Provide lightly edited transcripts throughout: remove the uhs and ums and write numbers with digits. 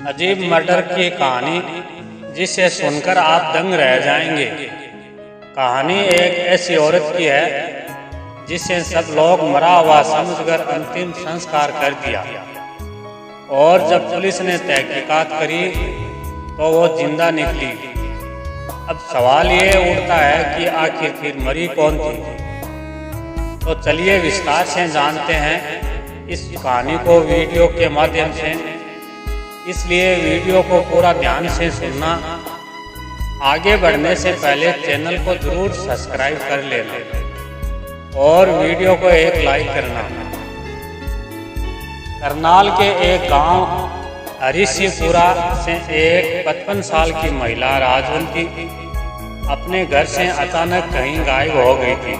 अजीब मर्डर की कहानी जिसे सुनकर आप दंग रह जाएंगे। कहानी एक ऐसी औरत की है जिसे सब लोग मरा हुआ समझकर अंतिम संस्कार कर दिया, और जब पुलिस ने तहकीकात करी तो वो जिंदा निकली। अब सवाल ये उठता है कि आखिर फिर मरी कौन थी। तो चलिए विस्तार से जानते हैं इस कहानी को वीडियो के माध्यम से, इसलिए वीडियो को पूरा ध्यान से सुनना। आगे बढ़ने से पहले चैनल को जरूर सब्सक्राइब कर लेना और वीडियो को एक लाइक करना। करनाल के एक गांव हरिशिपुरा से एक 55 साल की महिला राजवंती अपने घर से अचानक कहीं गायब हो गई थी।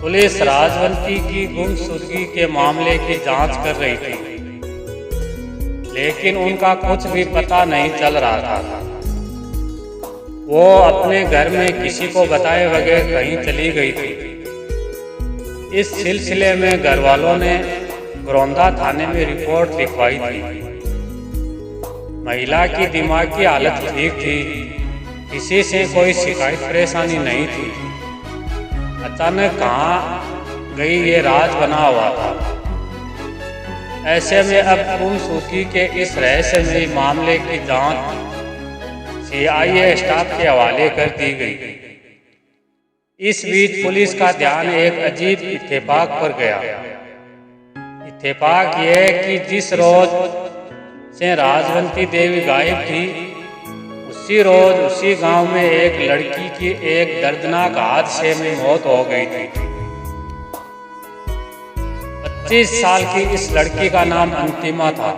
पुलिस राजवंती की गुमशुदगी के मामले की जांच कर रही थी, लेकिन उनका कुछ भी पता नहीं चल रहा था। वो अपने घर में किसी को बताए बगैर कहीं चली गई थी। इस सिलसिले में घर वालों ने घरौंदा थाने में रिपोर्ट लिखवाई थी। महिला की दिमागी हालत ठीक थी, किसी से कोई शिकायत परेशानी नहीं थी। अचानक कहाँ गई ये राज बना हुआ था। ऐसे में अब गुमशुदगी के इस रहस्यमयी मामले की जांच CIA स्टाफ के हवाले कर दी गई। इस बीच पुलिस का ध्यान एक अजीब इत्तेफाक पर गया। इत्तेफाक यह कि जिस रोज से राजवंती देवी गायब थी, उसी रोज उसी गांव में एक लड़की की एक दर्दनाक हादसे में मौत हो गई थी। 25 साल की इस लड़की का नाम अंतिमा था।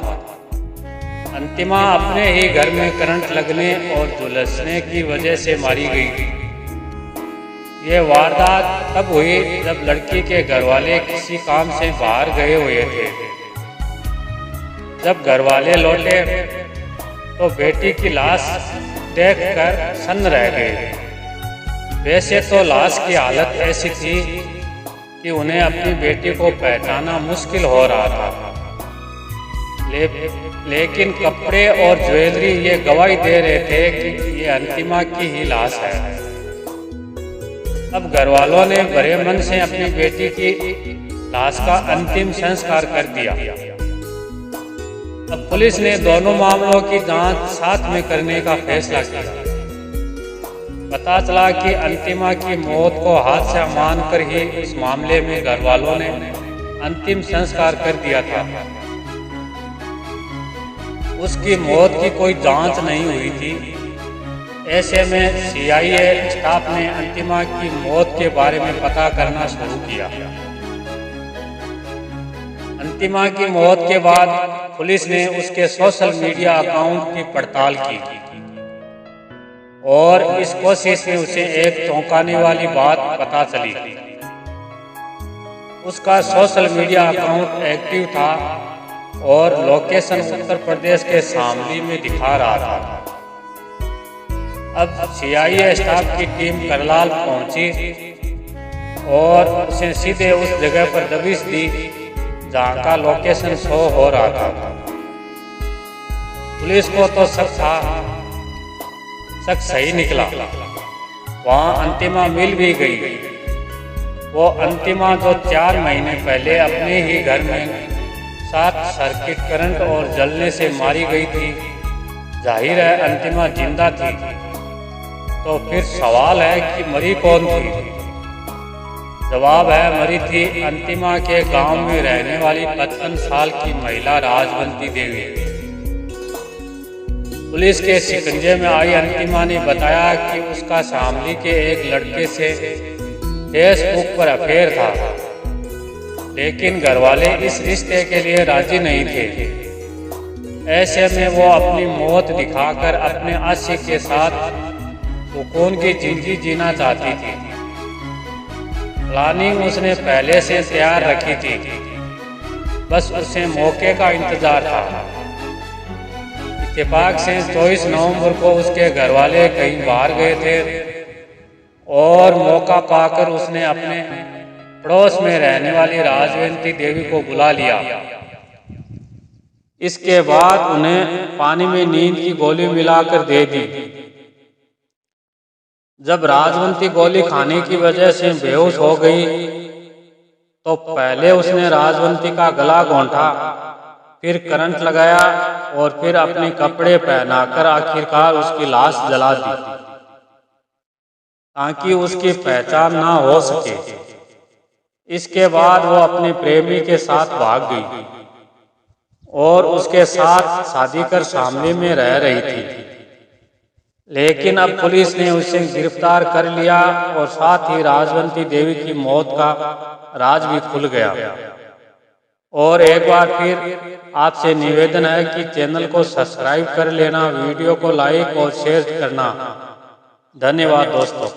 अंतिमा अपने ही घर में करंट लगने और झुलसने की वजह से मारी गई। ये वारदात तब हुई जब लड़की के घरवाले किसी काम से बाहर गए हुए थे। जब घरवाले लौटे तो बेटी की लाश देखकर सन्न रह गए। वैसे तो लाश की हालत ऐसी थी कि उन्हें अपनी बेटी को पहचानना मुश्किल हो रहा था, लेकिन कपड़े और ज्वेलरी ये गवाही दे रहे थे कि ये अंतिमा की ही लाश है। अब घरवालों ने बड़े मन से अपनी बेटी की लाश का अंतिम संस्कार कर दिया। अब पुलिस ने दोनों मामलों की जांच साथ में करने का फैसला किया। पता चला कि अंतिमा की मौत को हादसा मानकर ही इस मामले में घरवालों ने अंतिम संस्कार कर दिया था। उसकी मौत की कोई जांच नहीं हुई थी। ऐसे में CIA स्टाफ ने अंतिमा की मौत के बारे में पता करना शुरू किया। अंतिमा की मौत के बाद पुलिस ने उसके सोशल मीडिया अकाउंट की पड़ताल की, और इस कोशिश में उसे एक चौंकाने वाली बात पता चली। उसका सोशल मीडिया अकाउंट एक्टिव था और लोकेशन उत्तर प्रदेश के शामली में दिखा रहा था। अब CIA स्टाफ की टीम करनाल पहुंची और उसे सीधे उस जगह पर दबिश दी जहां का लोकेशन शो हो रहा था। पुलिस को तो शक सही निकला। वहां अंतिमा मिल भी गई। वो अंतिमा जो 4 महीने पहले अपने ही घर में शॉर्ट सर्किट करंट और जलने से मारी गई थी। जाहिर है अंतिमा जिंदा थी। तो फिर सवाल है कि मरी कौन थी। जवाब है, मरी थी अंतिमा के गांव में रहने वाली 55 साल की महिला राजवंती देवी। पुलिस के शिकंजे में आई अंतिमा ने बताया कि उसका शामली के एक लड़के से फेसबुक पर अफेयर था, लेकिन घरवाले इस रिश्ते के लिए राजी नहीं थे। ऐसे में वो अपनी मौत दिखाकर अपने आशिक के साथ सुकून की जिंदगी जीना चाहती थी। प्लानिंग उसने पहले से तैयार रखी थी, बस उसे मौके का इंतजार था। इत्तेफाक से 24 नवंबर को उसके घरवाले कहीं बाहर गए थे और मौका पाकर उसने अपने पड़ोस में रहने वाली राजवंती देवी को बुला लिया। इसके बाद उन्हें पानी में नींद की गोली मिलाकर दे दी। जब राजवंती गोली खाने की वजह से बेहोश हो गई तो पहले उसने राजवंती का गला घोंटा, फिर करंट लगाया और फिर अपने कपड़े पहनाकर आखिरकार उसकी लाश जला दी ताकि उसकी पहचान ना हो सके। इसके बाद वो अपने प्रेमी के साथ भाग गई और उसके साथ शादी कर शामली में रह रही थी। लेकिन अब पुलिस ने उसे गिरफ्तार कर लिया और साथ ही राजवंती देवी की मौत का राज भी खुल गया। और एक बार फिर आपसे निवेदन है कि चैनल को सब्सक्राइब कर लेना, वीडियो को लाइक और शेयर करना। धन्यवाद दोस्तों।